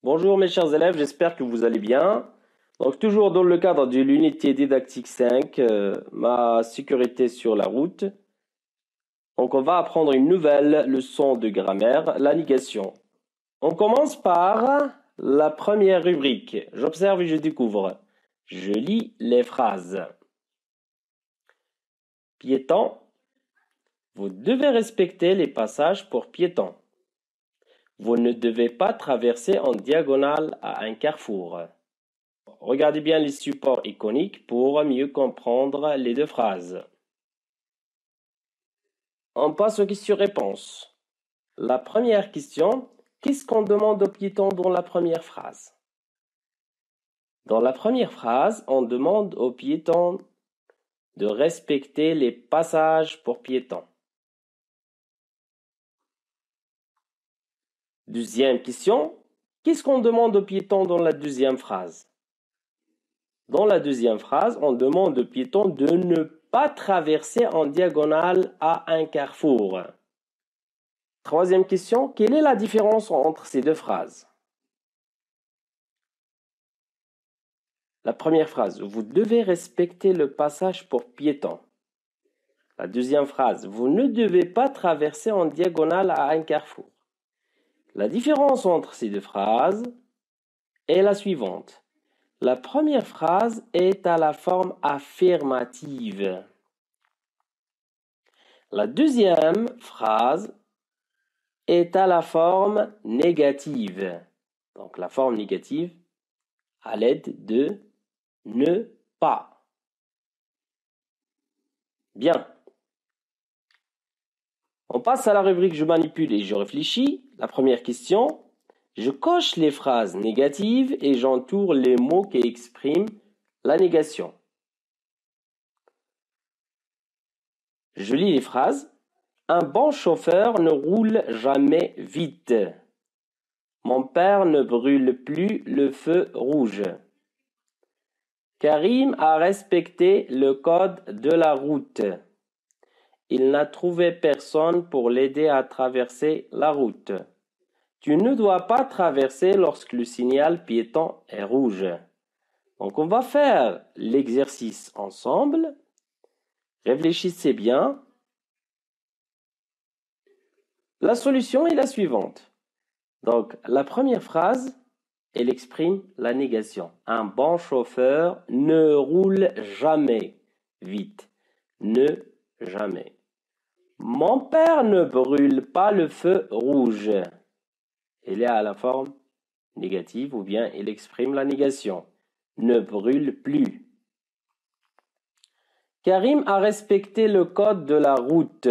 Bonjour mes chers élèves, j'espère que vous allez bien. Donc toujours dans le cadre de l'unité didactique 5, ma sécurité sur la route. Donc on va apprendre une nouvelle leçon de grammaire, la négation. On commence par la première rubrique. J'observe et je découvre. Je lis les phrases. Piéton. Vous devez respecter les passages pour piétons. Vous ne devez pas traverser en diagonale à un carrefour. Regardez bien les supports iconiques pour mieux comprendre les deux phrases. On passe aux questions-réponses. La première question, qu'est-ce qu'on demande aux piétons dans la première phrase? Dans la première phrase, on demande aux piétons de respecter les passages pour piétons. Deuxième question, qu'est-ce qu'on demande aux piétons dans la deuxième phrase? Dans la deuxième phrase, on demande aux piétons de ne pas traverser en diagonale à un carrefour. Troisième question, quelle est la différence entre ces deux phrases? La première phrase, vous devez respecter le passage pour piétons. La deuxième phrase, vous ne devez pas traverser en diagonale à un carrefour. La différence entre ces deux phrases est la suivante. La première phrase est à la forme affirmative. La deuxième phrase est à la forme négative. Donc la forme négative à l'aide de ne pas. Bien. On passe à la rubrique je manipule et je réfléchis. La première question. Je coche les phrases négatives et j'entoure les mots qui expriment la négation. Je lis les phrases. Un bon chauffeur ne roule jamais vite. Mon père ne brûle plus le feu rouge. Karim a respecté le code de la route. Il n'a trouvé personne pour l'aider à traverser la route. Tu ne dois pas traverser lorsque le signal piéton est rouge. Donc on va faire l'exercice ensemble. Réfléchissez bien. La solution est la suivante. Donc la première phrase, elle exprime la négation. Un bon chauffeur ne roule jamais vite. Ne jamais. Mon père ne brûle pas le feu rouge. Il est à la forme négative ou bien il exprime la négation. Ne brûle plus. Karim a respecté le code de la route.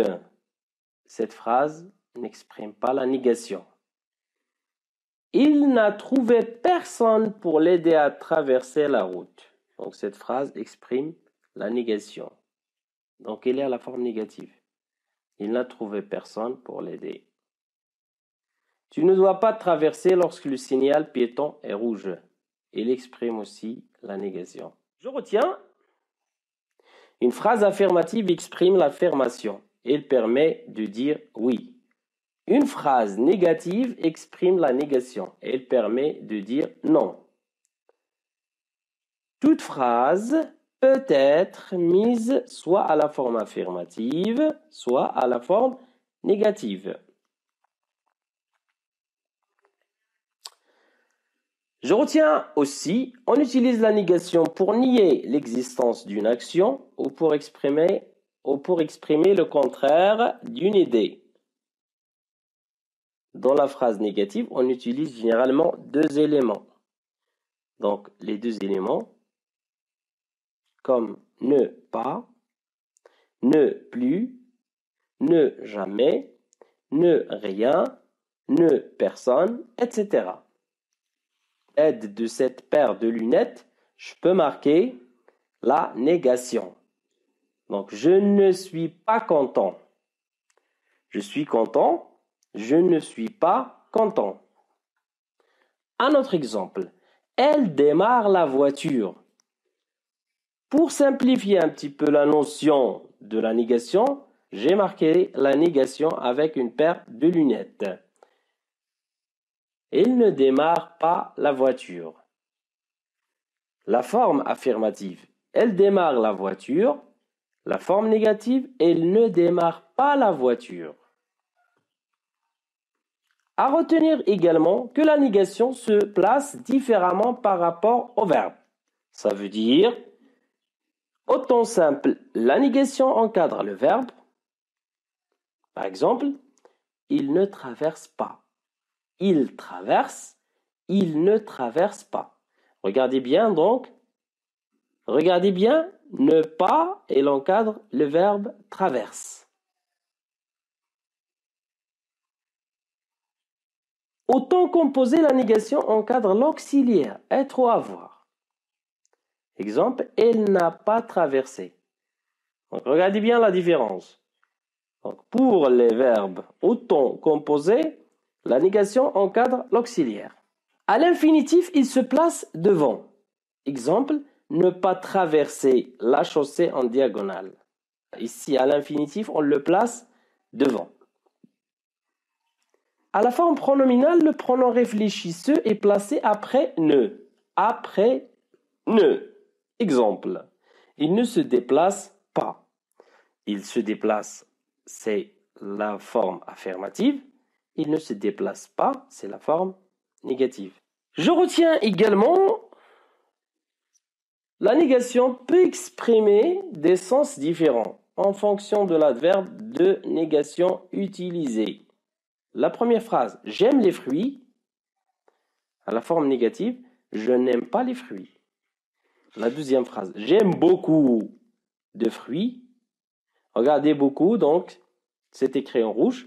Cette phrase n'exprime pas la négation. Il n'a trouvé personne pour l'aider à traverser la route. Donc cette phrase exprime la négation. Donc il est à la forme négative. Il n'a trouvé personne pour l'aider. Tu ne dois pas traverser lorsque le signal piéton est rouge. Il exprime aussi la négation. Je retiens. Une phrase affirmative exprime l'affirmation. Elle permet de dire oui. Une phrase négative exprime la négation. Elle permet de dire non. Toute phrase peut être mise soit à la forme affirmative, soit à la forme négative. Je retiens aussi, on utilise la négation pour nier l'existence d'une action ou pour exprimer le contraire d'une idée. Dans la phrase négative, on utilise généralement deux éléments. Donc, les deux éléments, comme ne pas, ne plus, ne jamais, ne rien, ne personne, etc. L'aide de cette paire de lunettes, je peux marquer la négation. Donc, je ne suis pas content. Je suis content. Je ne suis pas content. Un autre exemple. Elle démarre la voiture. Pour simplifier un petit peu la notion de la négation, j'ai marqué la négation avec une paire de lunettes. il ne démarre pas la voiture. La forme affirmative, elle démarre la voiture. La forme négative, elle ne démarre pas la voiture. À retenir également que la négation se place différemment par rapport au verbe. Ça veut dire, au temps simple, la négation encadre le verbe. Par exemple, il ne traverse pas. Il traverse, il ne traverse pas. Regardez bien donc. Regardez bien, ne pas, elle encadre le verbe traverse. Au temps composé, la négation encadre l'auxiliaire, être ou avoir. Exemple, elle n'a pas traversé. Donc, regardez bien la différence. Donc, pour les verbes au temps composé, la négation encadre l'auxiliaire. À l'infinitif, il se place devant. Exemple, ne pas traverser la chaussée en diagonale. Ici, à l'infinitif, on le place devant. À la forme pronominale, le pronom réfléchisseux est placé après ne. Après ne. Exemple, il ne se déplace pas. Il se déplace, c'est la forme affirmative. Il ne se déplace pas, c'est la forme négative. Je retiens également la négation peut exprimer des sens différents en fonction de l'adverbe de négation utilisé. La première phrase, j'aime les fruits, à la forme négative, je n'aime pas les fruits. La deuxième phrase, j'aime beaucoup de fruits. Regardez beaucoup, donc c'est écrit en rouge.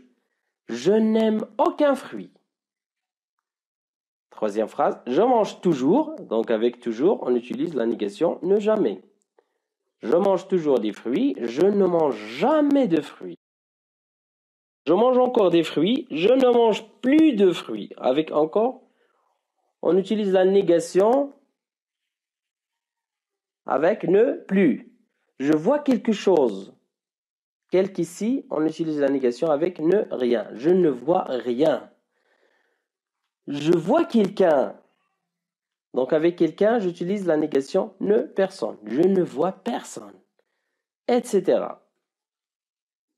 Je n'aime aucun fruit. Troisième phrase, je mange toujours, donc avec toujours, on utilise la négation ne jamais. Je mange toujours des fruits, je ne mange jamais de fruits. Je mange encore des fruits, je ne mange plus de fruits. Avec encore, on utilise la négation avec ne plus. Je vois quelque chose. Qu'ici, on utilise la négation avec ne rien. Je ne vois rien. Je vois quelqu'un. Donc avec quelqu'un, j'utilise la négation ne personne. Je ne vois personne. Etc.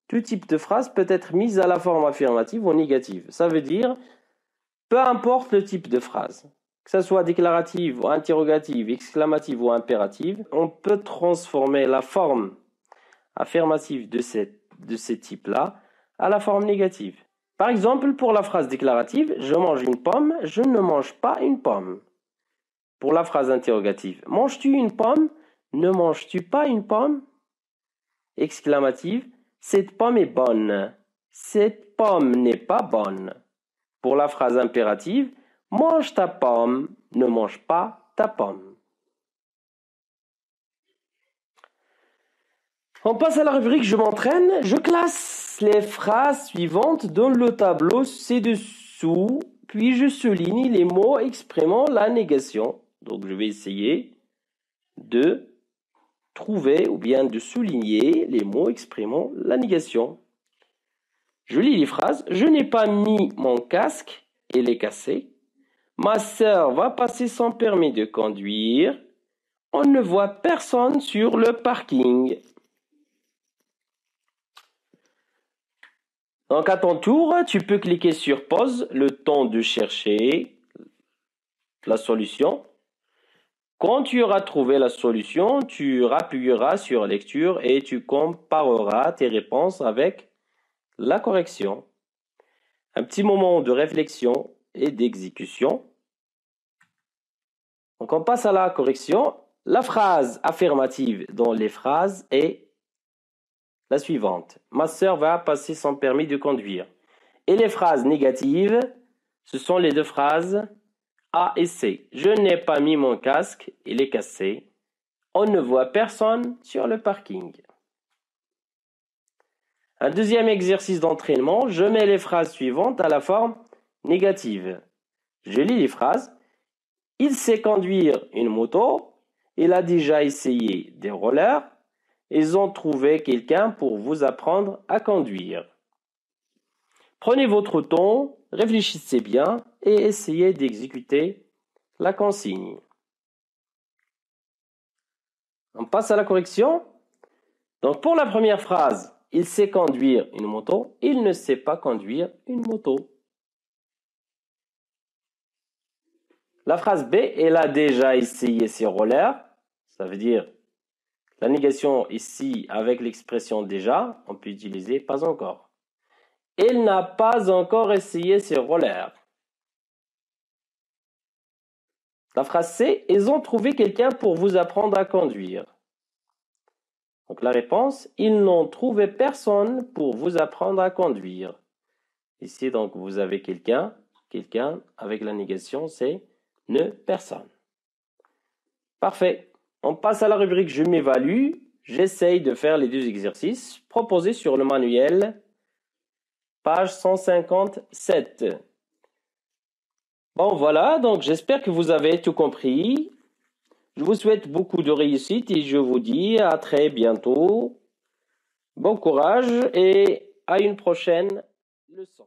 Tout type de phrase peut être mise à la forme affirmative ou négative. Ça veut dire, peu importe le type de phrase, que ce soit déclarative ou interrogative, exclamative ou impérative, on peut transformer la forme affirmative de ces types-là à la forme négative. Par exemple, pour la phrase déclarative, je mange une pomme, je ne mange pas une pomme. Pour la phrase interrogative, manges-tu une pomme, ne manges-tu pas une pomme? Exclamative, cette pomme est bonne, cette pomme n'est pas bonne. Pour la phrase impérative, mange ta pomme, ne mange pas ta pomme. On passe à la rubrique je m'entraîne. Je classe les phrases suivantes dans le tableau ci-dessous, puis je souligne les mots exprimant la négation. Donc je vais essayer de trouver ou bien de souligner les mots exprimant la négation. Je lis les phrases. Je n'ai pas mis mon casque, il est cassé. Ma sœur va passer son permis de conduire. On ne voit personne sur le parking. Donc à ton tour, tu peux cliquer sur pause, le temps de chercher la solution. Quand tu auras trouvé la solution, tu appuieras sur lecture et tu compareras tes réponses avec la correction. Un petit moment de réflexion et d'exécution. Donc on passe à la correction. La phrase affirmative dans les phrases est la suivante. Ma sœur va passer son permis de conduire. Et les phrases négatives, ce sont les deux phrases A et C. Je n'ai pas mis mon casque, il est cassé. On ne voit personne sur le parking. Un deuxième exercice d'entraînement, je mets les phrases suivantes à la forme négative. Je lis les phrases. Il sait conduire une moto. Il a déjà essayé des rollers. Ils ont trouvé quelqu'un pour vous apprendre à conduire. Prenez votre temps, réfléchissez bien et essayez d'exécuter la consigne. On passe à la correction. Donc, pour la première phrase, il sait conduire une moto, il ne sait pas conduire une moto. La phrase B, elle a déjà essayé ses rollers. Ça veut dire la négation ici avec l'expression déjà, on peut utiliser pas encore. Il n'a pas encore essayé ses rollers. La phrase C, ils ont trouvé quelqu'un pour vous apprendre à conduire. Donc la réponse, ils n'ont trouvé personne pour vous apprendre à conduire. Ici, donc, vous avez quelqu'un avec la négation, c'est ne personne. Parfait. On passe à la rubrique je m'évalue. J'essaye de faire les deux exercices proposés sur le manuel, page 157. Bon, voilà, donc j'espère que vous avez tout compris. Je vous souhaite beaucoup de réussite et je vous dis à très bientôt. Bon courage et à une prochaine leçon.